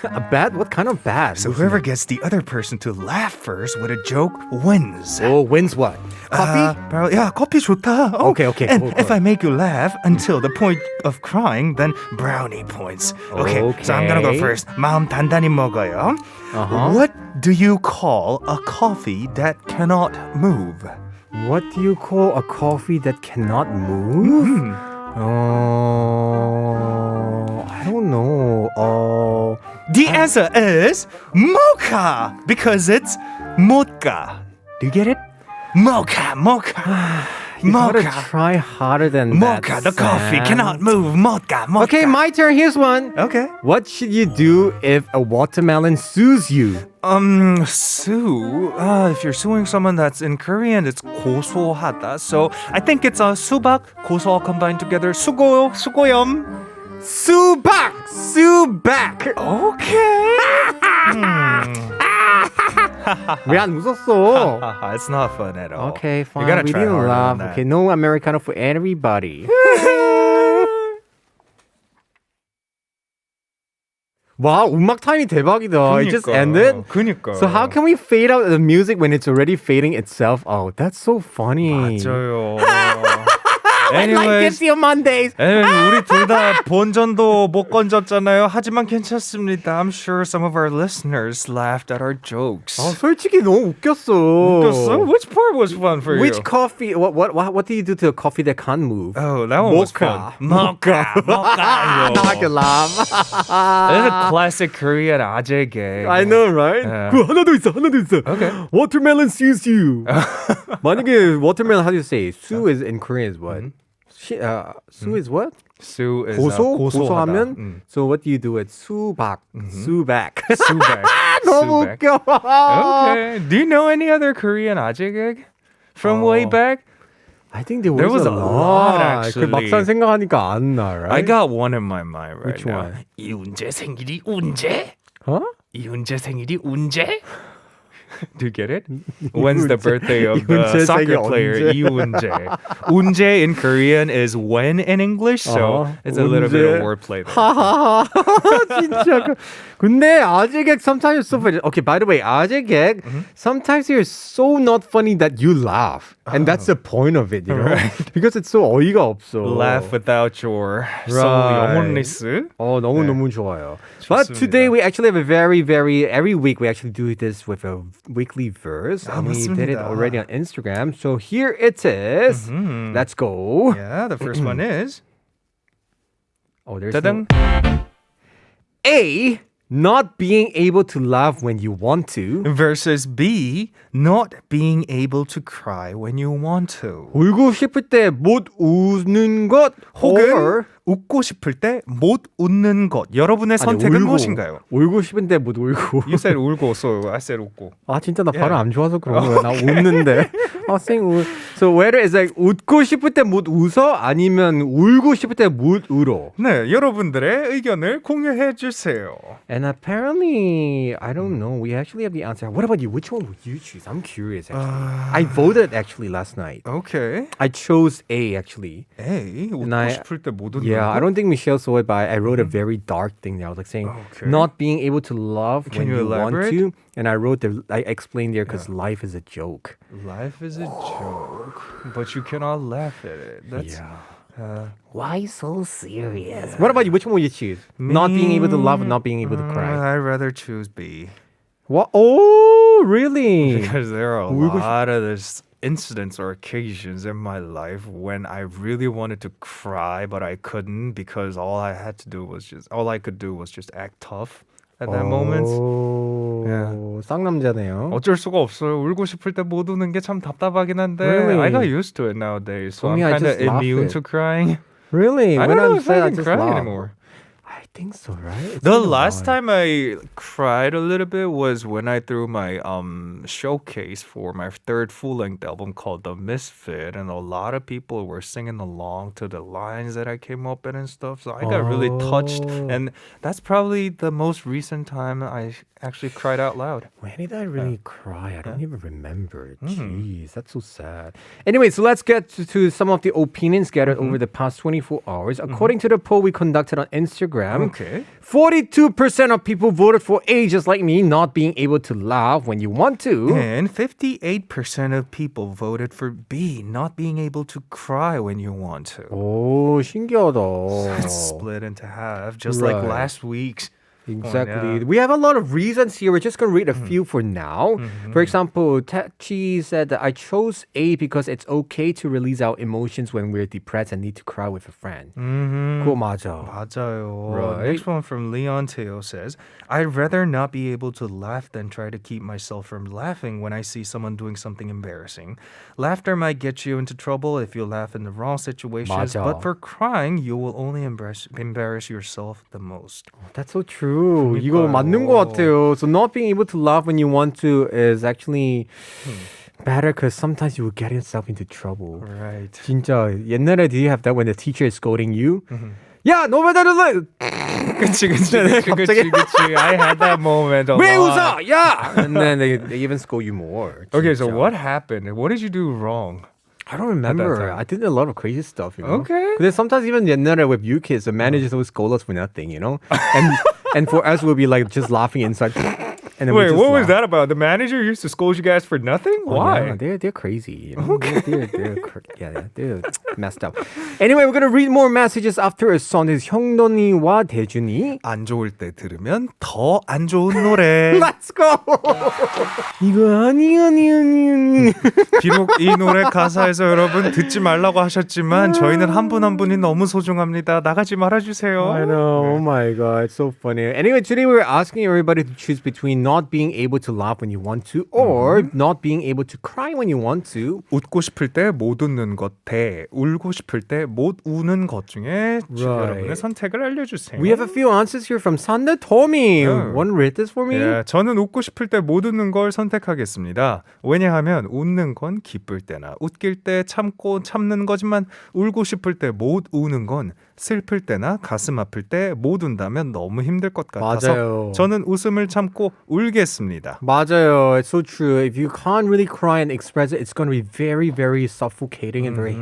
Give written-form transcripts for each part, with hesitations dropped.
A bet? What kind of bet? So whoever gets the other person to laugh first with a joke wins. Oh, wins what? Coffee? Probably, yeah, coffee 좋다. Oh, Okay. And Cool. if I make you laugh until the point of crying, then brownie points. Okay. So I'm gonna go first. 마음 단단히 먹어요. What do you call a coffee that cannot move? What do you call a coffee that cannot move? I don't know. The answer is mocha because it's mocha. Do you get it? Mocha. You gotta try harder than that. Mocha, the coffee Sam. cannot move. Mocha. Okay, my turn. Here's one. Okay. What should you do if a watermelon sues you? Sue. If you're suing someone that's in Korean, it's 고소하다. So I think it's 수박, 고소 combined together. 수고염. Suback! Okay. 왜 안 웃었어? It's not fun at all. Okay, fine. You gotta We try didn't harder laugh. than that. Okay, no Americano for everybody. Wow, 음악 타임이 대박이다. It just ended. 그니까. So how can we fade out the music when it's already fading itself out? That's so funny. 맞아요. I like this your Mondays. 우리 둘 다 본전도 못 건졌잖아요. 하지만 괜찮습니다. I'm sure some of our listeners laughed at our jokes. 솔직히 너무 웃겼어. 웃겼어? Which part was fun for you? Which coffee? What do you do to a coffee that can't move? Oh, that one was fun. Mocha. Now I can laugh. It's a classic Korean 아재 gag. I know, right? Yeah. 그 하나 더 있어. Okay. Watermelon sues you. 만약에 watermelon, how do you say? Sue is in Korean is what? Sue is what? Sue is 고소하면. So what do you do? It's 수박. 수박. 너무 수박. 웃겨. Okay. Do you know any other Korean 아재 gag from way back? I think there was a lot actually. 그 막상 생각하니까 안 나, right? I got one in my mind right Which now. one? 이훈재 생일이 언제? Huh? 이훈재 생일이 언제? Do you get it? When's the birthday of the 이훈재 soccer 생일 player 언제? 이훈재? 운재 in Korean is when in English, so it's a little bit of wordplay there. 하하하. 진짜. 근데 아재 gag sometimes so funny. Okay, by the way, 아재 gag sometimes you're so not funny that you laugh. And that's the point of it, you know? Because it's so 어이가 없어. Laugh without your soul Right. 영혼리스. 너무 좋아요. But 좋습니다. today we actually have a very, every week we actually do this with a weekly verse. And we did it 맞습니다. already on Instagram. So here it is. Let's go. Yeah, the first one is There's 짜잔. A, not being able to laugh when you want to. versus B, not being able to cry when you want to. 울고 싶을 때 못 웃는 것 혹은 or 웃고 싶을 때 못 웃는 것. 여러분의 선택은 무엇인가요? 울고 싶은데 못 울고. You said 울고, so I said 웃고. 진짜 나 발음 안 좋아서 그런 거야. 나 웃는데. So whether it's like 웃고 싶을 때 못 웃어 아니면 울고 싶을 때 못 울어. 네, 여러분들의 의견을 공유해 주세요. And apparently, I don't know. We actually have the answer. What about you? Which one would you choose? I'm curious. Actually. I voted actually last night. Okay. I chose A actually. A, 웃고 I- 싶을 때 못 웃는 Yeah, 것? I don't think Michelle saw it, but I wrote a very dark thing there. I was like saying Okay. not being able to love Can when you you want elaborate? to. And I explained there because life is a joke. Life is a joke, but you cannot laugh at it. That's Why so serious? What about you? Which one would you choose? Not being able to love and not being able to cry. I'd rather choose B. What? Oh, really? Because there are a 울고 lot of this incidents or occasions in my life when I really wanted to cry, but I couldn't because all I could do was just act tough at that moment. Yeah. 쌍남자네요. 어쩔 수가 없어요. 울고 싶을 때 못 우는 게 참 답답하긴 한데 Really? I got used to it nowadays, so For me, I'm I kind of just laugh immune it. to crying. Really? I when don't know I'm if sad, I I can just cry laugh. anymore. I think so, right? It's The been a last while. time I cried a little bit was when I threw my showcase for my third full-length album called The Misfit, and a lot of people were singing along to the lines that I came up with and stuff. So I got really touched, and that's probably the most recent time I actually cried out loud. When did I really cry? I don't even remember. Jeez, that's so sad. Anyway, so let's get to some of the opinions gathered over the past 24 hours. According to the poll we conducted on Instagram, Okay. 42% of people voted for A, just like me, not being able to laugh when you want to. And 58% of people voted for B, not being able to cry when you want to. 오, 신기하다. It's split into half, just like Right. last week's. Exactly. yeah. We have a lot of reasons here. We're just going to read a few for now. For example, Tachi said that I chose A because it's okay to release our emotions when we're depressed and need to cry with a friend. 그거 맞아. 맞아요. Right. Next one from Leon Teo says, I'd rather not be able to laugh than try to keep myself from laughing when I see someone doing something embarrassing. Laughter might get you into trouble if you laugh in the wrong situations, 맞아. but for crying, you will only embarrass yourself the most. That's so true. 이거 맞는 것 같아요. So not being able to laugh when you want to is actually better because sometimes you will get yourself into trouble. Right. 진짜 옛날에 did you have that when the teacher is scolding you? 야, 너 왜 다르래? 그치. I had that moment a 왜 lot. 웃어? 야! And then they even scold you more. Okay, so 진짜. what happened? What did you do wrong? I don't remember. time. I did a lot of crazy stuff, you know? Okay. But then sometimes even 옛날에 with you kids, the managers always scold us for nothing, you know? And for us, we'll be like just laughing inside. And then we Wait, just what was laugh. that about? The manager used to scold you guys for nothing? Oh, Why? yeah, they're crazy. You know? They're messed up. Anyway, we're gonna read more messages after a song. This is 형돈이와 대준이. 안 좋을 때 들으면 더 안 좋은 노래. Let's go. 이거 아니. 비록 이 노래 가사에서 여러분 듣지 말라고 하셨지만 저희는 한 분 한 분이 너무 소중합니다. 나가지 말아주세요. I know. Oh my god, it's so funny. Anyway, today we're asking everybody to choose between not being able to laugh when you want to or not being able to cry when you want to. 웃고 싶을 때 못 웃는 것 대 울고 싶을 때 못 우는 것 중에 여러분의 선택을 알려주세요. We have a few answers here from 산'아재 Tommy. Oh. Want to read this for me? 예, 저는 웃고 싶을 때 못 웃는 걸 선택하겠습니다. 왜냐하면 웃는 건 기쁠 때나 웃길 때 참는 거지만 울고 싶을 때 못 우는 건 슬플 때나 가슴 아플 때 못 운다면 너무 힘들 것 같아서 맞아요. 저는 웃음을 참고 울겠습니다. 맞아요. It's so true. If you can't really cry and express it, it's going to be very, very suffocating and very,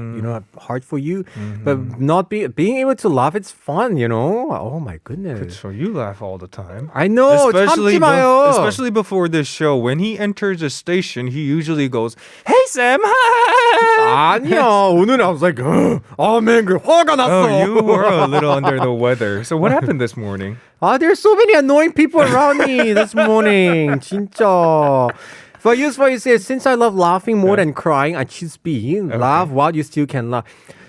hard for you. But not being able to laugh, it's fun, you know? Oh my goodness. So you laugh all the time. I know. 참지 마요. Especially before this show, when he enters a station, he usually goes, "Hey Sam, hi." 아니야. 오늘 I was like, oh man, 화가 났어. Oh, you were a little under the weather. So what happened this morning? There's so many annoying people around me this morning. 진짜. For you, since I love laughing more than crying, I choose B. Laugh while you still can laugh.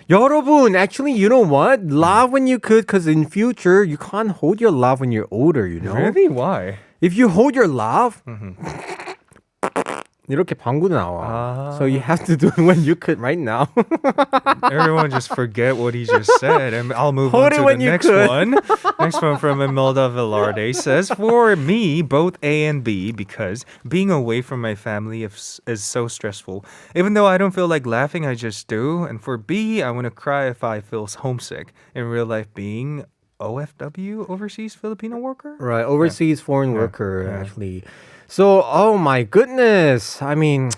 여러분, actually, you know what? Laugh when you could, because in future, you can't hold your laugh when you're older, you know? Really? Why? If you hold your laugh, 이렇게 방구 나와. So you have to do it when you could right now. Everyone just forget what he just said, and I'll move Hold on it to when the you next could. one. Next one from Imelda Velarde says, for me, both A and B, because being away from my family is so stressful. Even though I don't feel like laughing, I just do. And for B, I want to cry if I feel homesick. In real life, being OFW, overseas Filipino worker? Right, overseas foreign worker, actually. So, oh my goodness. I mean,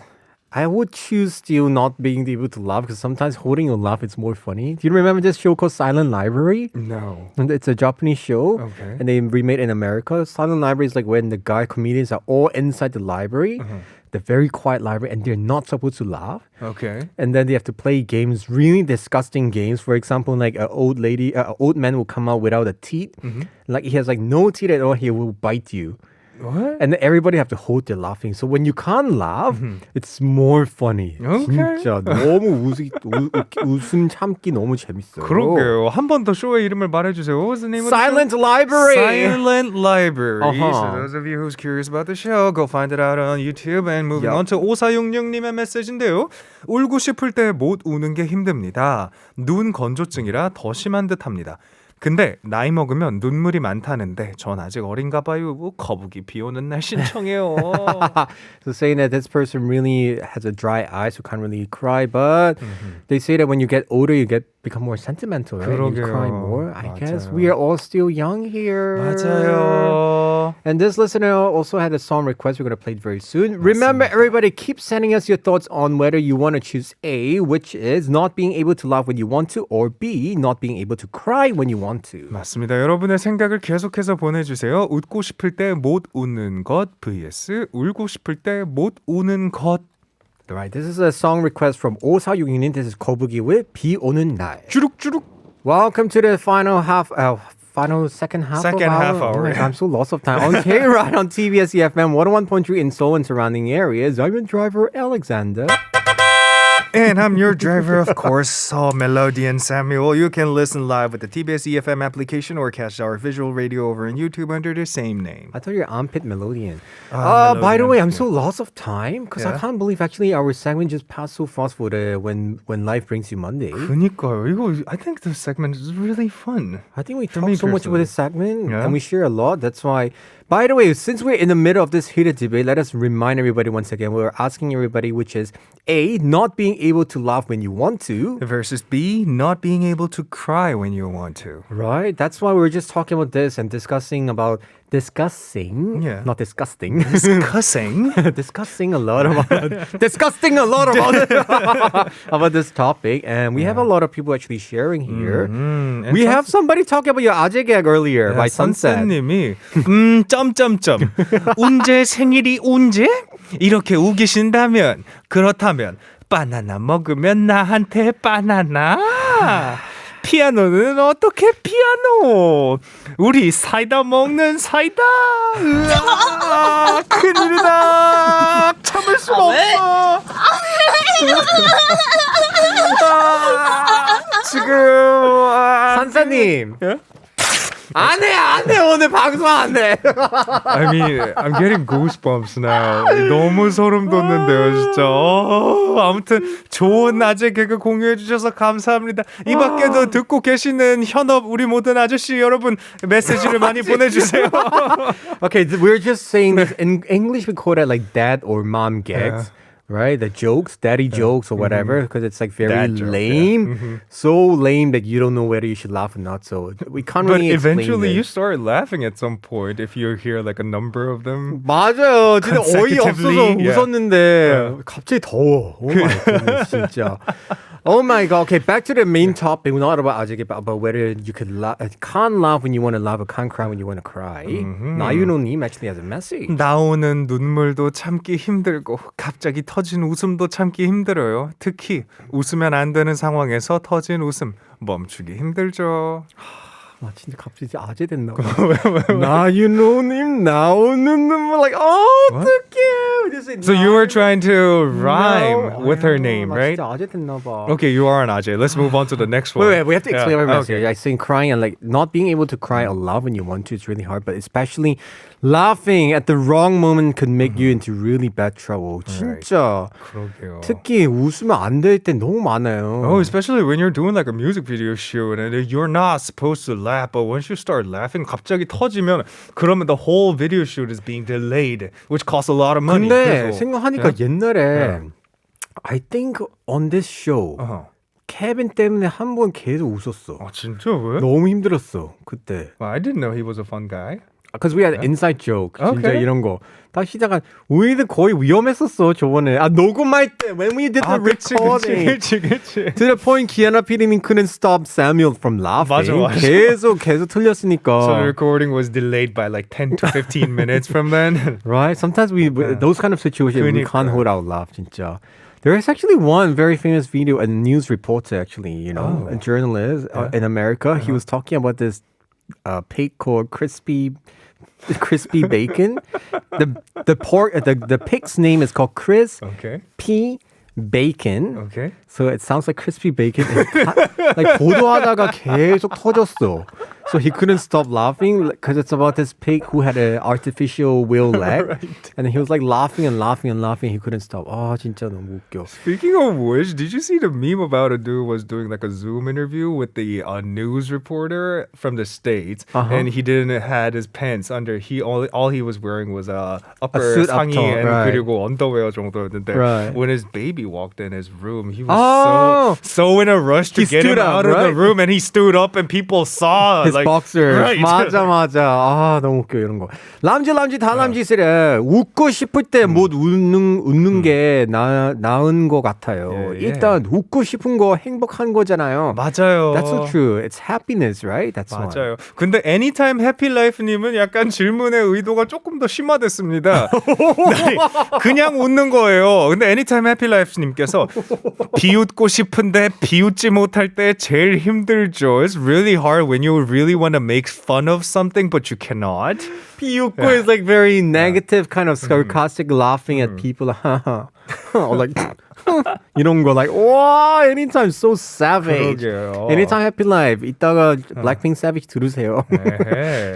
I would choose still not being able to laugh because sometimes holding your laugh is more funny. Do you remember this show called Silent Library? No. And it's a Japanese show. Okay. And they remade it in America. Silent Library is like when the comedians are all inside the library, the very quiet library, and they're not supposed to laugh. Okay. And then they have to play games, really disgusting games. For example, like an old man will come out without a teeth. Like he has like no teeth at all. He will bite you. What? And then everybody have to hold their laughing. So when you can't laugh, it's more funny. Okay. 진짜 너무 웃음 참기 너무 재밌어요. 그러게요. 한 번 더 쇼의 이름을 말해주세요. What was the name Silent of the show? Library. Silent Library. Uh-huh. So those of you who's curious about the show, go find it out on YouTube. And moving on to 5466님의 메시지인데요. 울고 싶을 때 못 우는 게 힘듭니다. 눈 건조증이라 더 심한 듯합니다. 근데 나이 먹으면 눈물이 많다는데 전 아직 어린가 봐요. 거북이 비 오는 날 신청해요. So saying that this person really has a dry eye, so can't really cry. But they say that when you get older, you become more sentimental, right? You 그러게요. cry more. I guess 맞아요. we are all still young here. 맞아요. 주세요. And this listener also had a song request we're going to play it very soon. Remember, everybody, keep sending us your thoughts on whether you want to choose A, which is not being able to laugh when you want to, or B, not being able to cry when you want to. 맞습니다. 여러분의 생각을 계속해서 보내주세요. 웃고 싶을 때 못 웃는 것 vs 울고 싶을 때 못 우는 것. Right, this is a song request from 5466님. This is 거북이 with 비 오는 날. 주룩주룩. Welcome to the final second half Second of half our... hour. Oh my God, I'm so lost of time. On Kride on TBS EFM 101.3 in Seoul and surrounding areas. I'm your driver, Alexander. And I'm your driver, of course, Melodian Samuel. You can listen live with the TBS EFM application or catch our visual radio over on YouTube under the same name. I thought you were armpit Melodian. Melodian, By the way, I'm yeah. so lost of time because I Yeah. can't believe actually our segment just passed so fast for the when life brings you Monday. 그니까요. 이거 I think this segment is really fun. I think we For talk me so much about personally. this segment Yeah. and we share a lot. That's why. By the way, since we're in the middle of this heated debate, let us remind everybody once again. We're asking everybody, which is A, not being able to laugh when you want to. Versus B, not being able to cry when you want to. Right? That's why we were just talking about this and discussing, not disgusting, Cussing. discussing a lot about about this topic, and we have a lot of people actually sharing here. We have somebody talking about your 아재 gag earlier by Sunset. 선생님이 점점점 언제 생일이 언제? 이렇게 우기신다면 그렇다면 바나나 먹으면 나한테 바나나. 피아노는 어떻게 피아노? 우리 사이다 먹는 사이다. 으아, 큰일이다. 참을 수가 없어. 지금 산사님. 안 해, 오늘 방송 안 해. I mean, I'm getting goosebumps now. 너무 소름 돋는데요, 진짜. 아무튼 좋은 아재 개그 공유해 주셔서 감사합니다. 이 밖에도 듣고 계시는 현업 우리 모든 아저씨 여러분 메시지를 많이 보내주세요. Okay, we're just saying this in English. We call that like dad or mom gags. Right, the jokes, daddy jokes or whatever, because it's like very Dad joke, lame, so lame that you don't know whether you should laugh or not. So we can't But really explain eventually you this. start laughing at some point if you hear like a number of them. 맞아요. 진짜 어이없어서 Consecutively, yeah. 웃었는데 갑자기 더워. Oh my goodness, 진짜. Oh my God. Okay, back to the main topic. We're not about 아재, but about whether you can't laugh when you want to laugh or can't cry when you want to cry. 나윤호님 actually has a message. 나오는 눈물도 참기 힘들고 갑자기 터진 웃음도 참기 힘들어요. 특히 웃으면 안 되는 상황에서 터진 웃음 멈추기 힘들죠. 아, 진짜 갑자기 아재 됐나 봐. 나윤호님 나오는 눈물 like 어떡해. So you were trying to rhyme with her name, right? 진짜 아재 됐나 봐. Okay, you are an Ajay. Let's move on to the next one. Wait, we have to explain our message. Okay. I think crying and like not being able to cry or laugh when you want to is really hard, but especially laughing at the wrong moment could make you into really bad trouble. 진짜. 그러게요. 특히 웃으면 안 될 때 너무 많아요. Oh, especially when you're doing like a music video shoot and you're not supposed to laugh, but once you start laughing, 갑자기 터지면 그러면 the whole video shoot is being delayed, which costs a lot of money. 근데 그래서- 생각하니까 Yeah? 옛날에 Yeah. I think on this show Uh-huh. 케빈 때문에 한 번 계속 웃었어. 아 진짜 왜? 너무 힘들었어 그때. Well, I didn't know he was a fun guy. Because we had inside joke 진짜 Okay. 이런 거. 다 시작한 우리도 거의 위험했었어 저번에. 아 녹음할 때 when we did the recording. 그치. To the point 기아나 PD님 couldn't stop Samuel from laughing. 맞아. 계속 틀렸으니까. So the recording was delayed by like 10 to 15 minutes from then. Right? Sometimes those kind of situations we 그러니까. can't hold our laugh 진짜. There is actually one very famous video, a news reporter actually, a journalist in America. He was talking about this pig called crispy bacon. The pig's name is called Chris Okay. P. Bacon. Okay. So it sounds like crispy bacon. like 보도하다가 계속 터졌어. So he couldn't stop laughing because it's about this pig who had an artificial wheel leg. Right. And he was like laughing and laughing and laughing. He couldn't stop. 아 진짜 너무 웃겨. Speaking of which, did you see the meme about a dude was doing like a Zoom interview with the news reporter from the States, and he didn't had his pants under. All he was wearing was upper suit up 상의 top, and right. 그리고 underwear 정도였는데 Right. when his baby walked in his room, he was so in a rush to He get him stood up, out of the right? room, and he stood up, and people saw His like boxers. Right. 맞아. 아, 너무 웃겨 이런 거. 람쥐 다람쥐스레 웃고 싶을 때 못 웃는 게 나은 것 같아요. 예, 예. 일단 웃고 싶은 거 행복한 거잖아요. 맞아요. That's so true. It's happiness, right? That's why. 맞아요. 근데 Anytime Happy Life님은 약간 질문의 의도가 조금 더 심화됐습니다. 네, 그냥 웃는 거예요. 근데 Anytime Happy Life님께서 비웃고 싶은데 비웃지 못할 때 제일 힘들죠. It's really hard when you really want to make fun of something but you cannot. 비웃고 is like very negative, kind of sarcastic laughing at people. Or like 이런 거 like wow, anytime so savage. 그러게요. Anytime happy life. 이따가 Blackpink Savage 들으세요.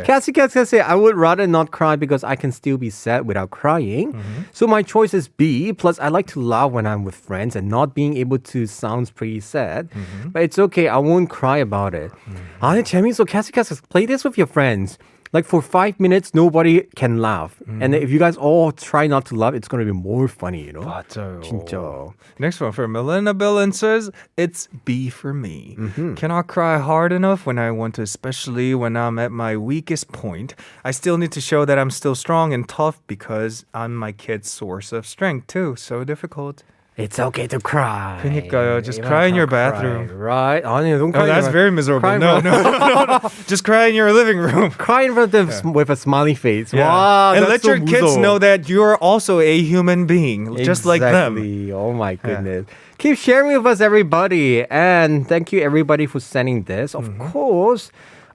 Cassie say I would rather not cry because I can still be sad without crying. So my choice is B. Plus I like to laugh when I'm with friends and not being able to sounds pretty sad. But it's okay. I won't cry about it. 아니 재밌어. Cassie play this with your friends. Like for 5 minutes, nobody can laugh. And if you guys all try not to laugh, it's going to be more funny, you know? 맞아요. 진짜. Next one for Melina Billin says, it's B for me. Cannot cry hard enough when I want to, especially when I'm at my weakest point. I still need to show that I'm still strong and tough because I'm my kid's source of strength too. So difficult. It's okay to cry. 그러니까요. Just cry in your bathroom. Right? 아니, don't cry. Oh, that's very miserable. Cry No. Just cry in your living room. Cry in front of them with a smiley face. Yeah. Wow, and that's let so your kids 무서워. know that you're also a human being, just like them. Exactly. Oh my goodness. Keep sharing with us, everybody. And thank you, everybody, for sending this. Of course.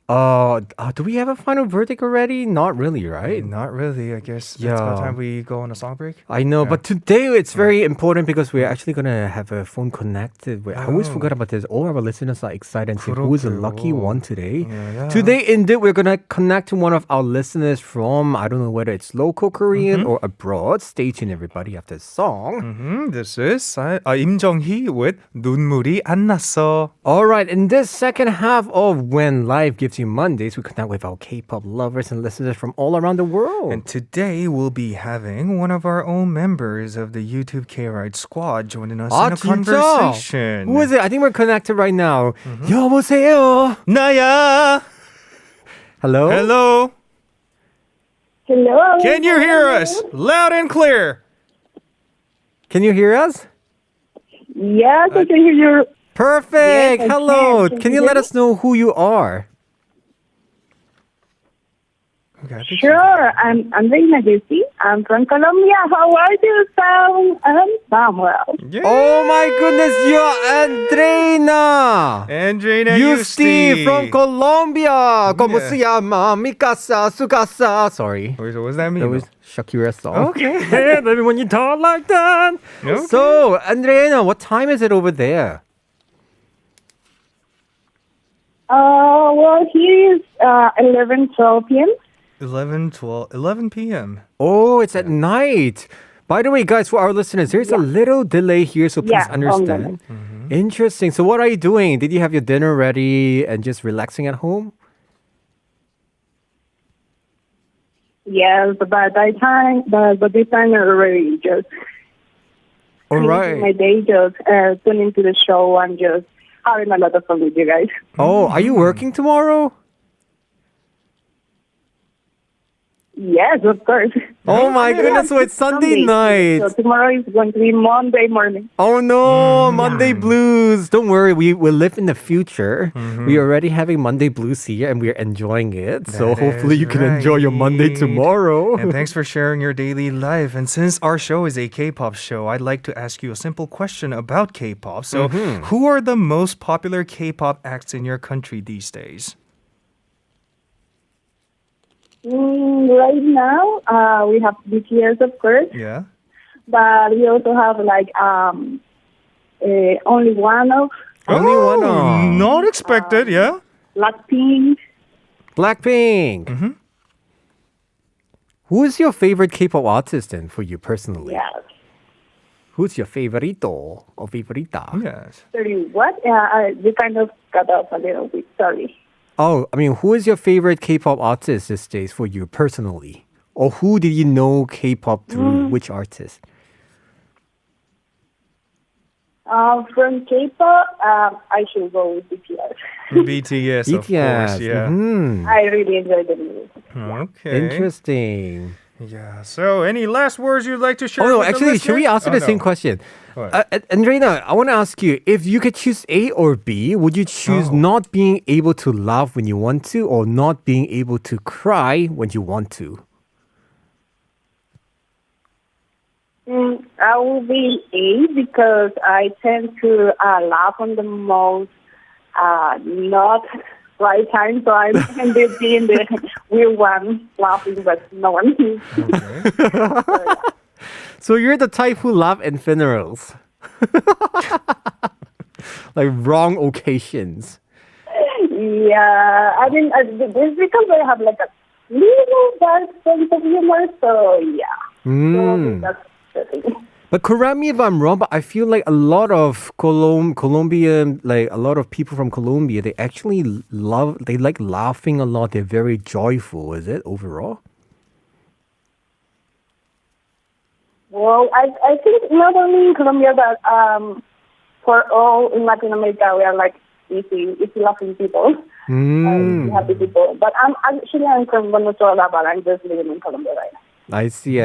Do we have a final verdict already? Not really, right? Not really. I guess it's Yeah. about time we go on a song break. I know, but today it's very important because we're actually going to have a phone connected. I always forgot about this. All our listeners are excited and say, who is the lucky one today? Yeah. Today, indeed, we're going to connect to one of our listeners from, I don't know whether it's local Korean or abroad. Stay tuned, everybody, after the song. This is 임정희 with 눈물이 안 났어. All right, in this second half of When Life Gives You Mondays, we connect with our K-pop lovers and listeners from all around the world. And today we'll be having one of our own members of the YouTube Kride squad joining us in a 진짜? conversation. Who is it? I think we're connected right now. 여보세요. 나야. Hello? Hello. Hello. Can you hear us? Loud and clear. Can you hear us? Yes, I can hear you. Perfect. Yes, I Hello. can. Can you let us know who you are? Okay, I think Sure. I'm Reina Lucy. I'm from Colombia. How are you, Sam? Samuel. Yeah. Oh my goodness, you're Andreina. Andreina Yusti from Colombia. ¿Cómo Yeah. se llama? Mi casa, su casa. Sorry. Wait, so what does that mean? That was Shakira's song. Okay. Hey, baby, when you talk like that. Okay. So, Andreina, what time is it over there? Well, here is 11:12 p.m. 11 p.m. Oh, it's at night. By the way, guys, for our listeners, there's a little delay here, so please Yeah, understand. Interesting. So, what are you doing? Did you have your dinner ready and just relaxing at home? Yes, but this time I'm already just All finishing right. my day, just tuning to the show and just having a lot of fun with you guys. Oh, are you working tomorrow? Yes, of course. Oh my goodness, so it's Sunday night. So tomorrow is going to be Monday morning. Oh no, Monday blues. Don't worry, we will live in the future. We are already having Monday blues here and we are enjoying it. So That hopefully is you can enjoy your Monday right. tomorrow. And thanks for sharing your daily life. And since our show is a K-pop show, I'd like to ask you a simple question about K-pop. So, who are the most popular K-pop acts in your country these days? Right now, we have BTS, of course, Yeah. but we also have like only one of Only one of. Not expected, yeah? Blackpink. Blackpink. Who is your favorite K-pop artist then for you personally? Yes. Who's your favorito or favorita? Yes. Sorry, what? You kind of cut off a little bit. Sorry. Oh, I mean, who is your favorite K-pop artist these days for you personally? Or who did you know K-pop through? Which artist? From K-pop, I should go with BTS. BTS, of course. Yeah. Mhm. I really enjoy the music. Okay. Interesting. Yeah. So, any last words you'd like to share? Oh no, with the actually, should we listeners? ask you the same question? What? Andreina, I want to ask you, if you could choose A or B, would you choose not being able to laugh when you want to or not being able to cry when you want to? I will be A because I tend to laugh on the most not right time, so I can be in the weird one laughing, but no one. So you're the type who laugh in funerals. Like wrong occasions. Yeah, I mean, it's because I have like a little dark sense of humor, so yeah. So that's the thing. But correct me if I'm wrong, but I feel like a lot of Colombian, like a lot of people from Colombia, they actually they like laughing a lot. They're very joyful. Is it overall? Well, I think not only in Colombia, but for all in Latin America, we are like easy laughing people, happy people. But I'm from Venezuela, but I'm just living in Colombia right now. I see.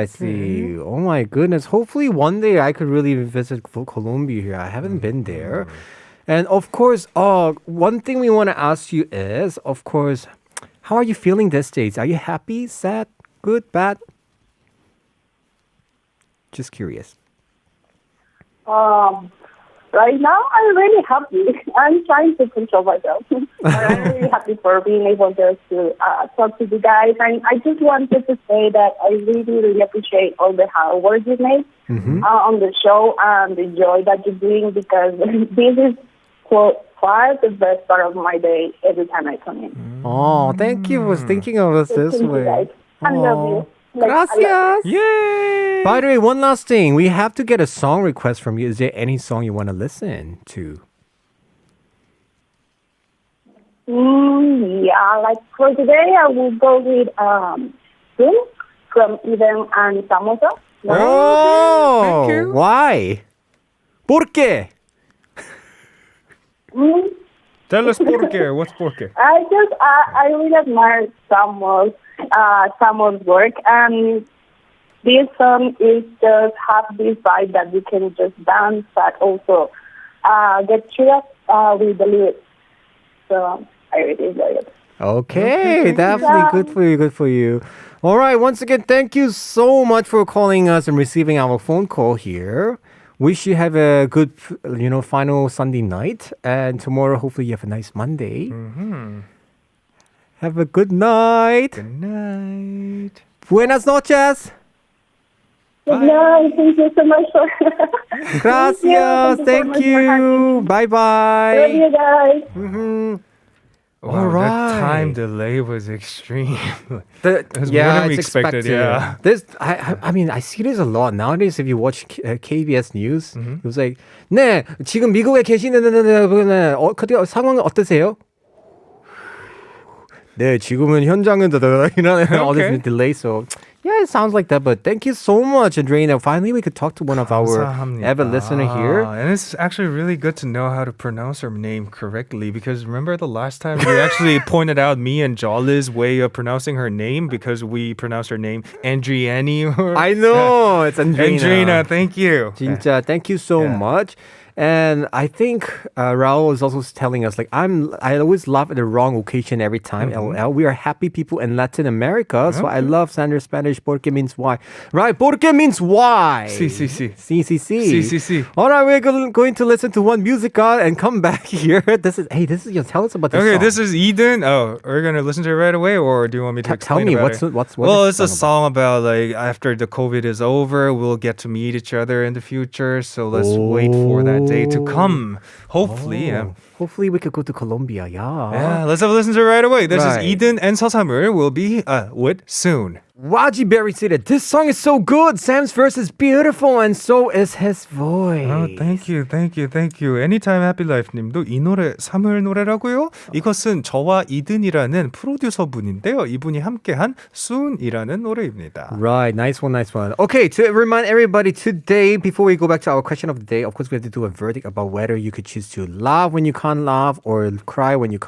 Oh my goodness. Hopefully one day I could really visit Colombia here. I haven't been there. And of course, one thing we want to ask you is, of course, how are you feeling these days? Are you happy, sad, good, bad? Just curious. Right now, I'm really happy. I'm trying to control myself. But I'm really happy for being able just to talk to you guys. And I just wanted to say that I really, really appreciate all the hard work you make on the show and the joy that you bring, because this is far the best part of my day every time I come in. Oh, thank you for thinking of us this Thank you way. guys. I love you. Like, I love you. Gracias. Yay! By the way, one last thing. We have to get a song request from you. Is there any song you want to listen to? Yeah, like for today, I will go with Soon from Eden and Samosa. Oh, thank you. Why? ¿Por qué? Mm, Tell us por qué. What's por qué? I really admire Samo's work, and this song is just have this vibe that you can just dance, but also get cheered up with the lyrics. So I really enjoy it. Okay, definitely good for you. All right, once again, thank you so much for calling us and receiving our phone call here. Wish you have a good, final Sunday night, and tomorrow hopefully you have a nice Monday. Have a good night. Good night. Buenas noches. Good night. Thank you so much for. Gracias. Thank Thank you so much for having you. me. Bye Love bye. you guys. Wow, All that time right. delay was extreme. It's more than we expected, yeah. This, I mean, I see this a lot nowadays. If you watch KBS News, it was like, 네, 지금 미국에 계시는 그때 상황은 어떠세요? 네, 지금은 현장은 all this Okay. delay. So yeah, it sounds like that. But thank you so much, Andreina. Finally, we could talk to one of our 감사합니다. avid listener here. And it's actually really good to know how to pronounce her name correctly, because remember the last time we actually pointed out me and Jolly's way of pronouncing her name, because we pronounced her name Andriani. I know, it's Andreina. Andreina, thank you. 진짜, thank you so much. And I think Raul is also telling us, like, I always laugh at the wrong occasion every time. LOL. We are happy people in Latin America, so I love Sanders Spanish. Porque means why. Right, porque means why. Sí, sí, sí. Sí, sí, sí. Sí, sí, sí. All right, we're going to listen to one musical and come back here. Tell us about this Okay, song. this is Eden. Oh, are you gonna listen to it right away, or do you want me to Tell explain me, about it? what Well, is it's a the song about like after the COVID is over, we'll get to meet each other in the future. So let's wait for that day to come. Hopefully, yeah. Hopefully we could go to Colombia, yeah. Yeah, let's have a listen to it right away. This Right. is Eden and Sasamur will be with soon. Wajiberry said, this song is so good. Sam's verse is beautiful and so is his voice. Oh, thank you. Anytime Happy Life 님도 이 노래 3월 노래라고요? 이것은 저와 이든이라는 프로듀서 분인데요. 이분이 함께한 Soon이라는 노래입니다. Right, nice one. Okay, to remind everybody today, before we go back to our question of the day, of course we have to do a verdict about whether you could choose to laugh when you can't laugh or cry when you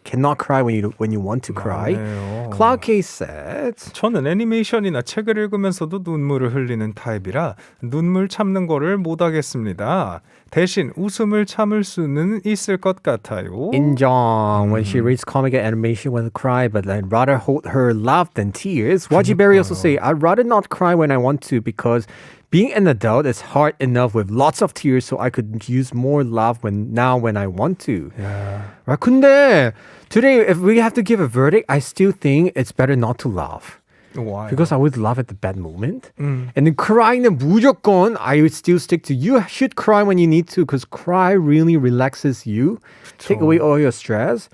cannot cry when you want to cry. 맞네요. Cloud Case said, 저는 애니메이션이나 책을 읽으면서도 눈물을 흘리는 타입이라 눈물 참는 거를 못하겠습니다. 대신 웃음을 참을 수는 있을 것 같아요. 인정. When she reads comic and animation will cry, but I'd rather hold her laugh than tears. Wajiberry also say, I'd rather not cry when I want to because being an adult is hard enough with lots of tears, so I could use more laugh when I want to. Yeah. Right, 근데 today, if we have to give a verdict, I still think it's better not to laugh. Why? Because I would laugh at the bad moment. And then crying은 무조건 I would still stick to you should cry when you need to because cry really relaxes you. Take away all your stress.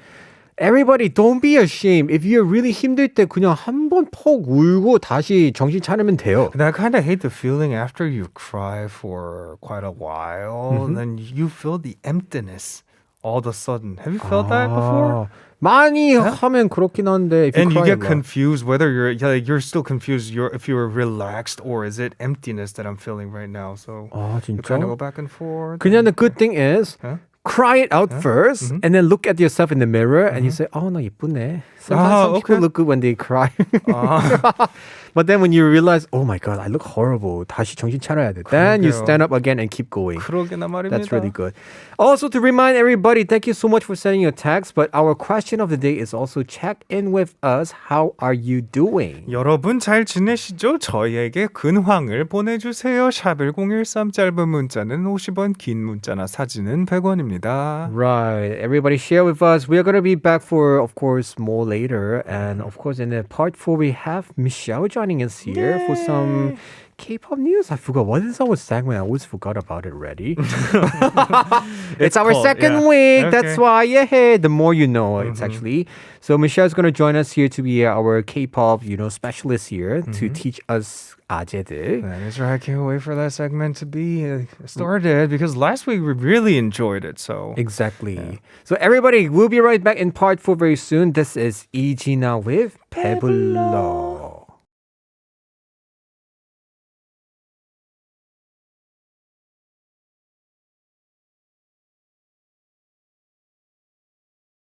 Everybody don't be ashamed. If you're really 힘들 때 그냥 한 번 퍽 울고 다시 정신 차리면 돼요. And I kind of hate the feeling after you cry for quite a while, and then you feel the emptiness all of a sudden. Have you felt that before? 많이 하면 그렇긴 한데 if you And cry you get a lot. confused whether you're still confused if you're relaxed or is it emptiness that I'm feeling right now. So 아 you 진짜? kind of go back and forth. 그냥 the good thing is Huh? cry it out first and then look at yourself in the mirror and you say, oh, 나 예쁘네. Sometimes some people okay. look good when they cry. But then when you realize, oh my God, I look horrible. 다시 정신 차려야 돼. Then you 그러게요. stand up again and keep going. 그러게나 말입니다. That's really good. Also, to remind everybody, thank you so much for sending your text. But our question of the day is also check in with us. How are you doing? 여러분 잘 지내시죠? 저희에게 근황을 보내주세요. 샵1013 짧은 문자는 50원, 긴 문자나 사진은 100원입니다. Right. Everybody share with us. We are going to be back for, of course, more later. And of course, in the part 4, we have Michelle joining us here for some K-pop news. I forgot. What is our segment? I always forgot about it already. It's our called, second yeah. week. Okay. That's why, yeah, the more you know, it's actually. So Michelle's going to join us here to be our K-pop, specialist here to teach us 아재들. That is right. I can't wait for that segment to be started because last week we really enjoyed it. So Exactly. So everybody, we'll be right back in part 4 very soon. This is 이진아 with 배불러.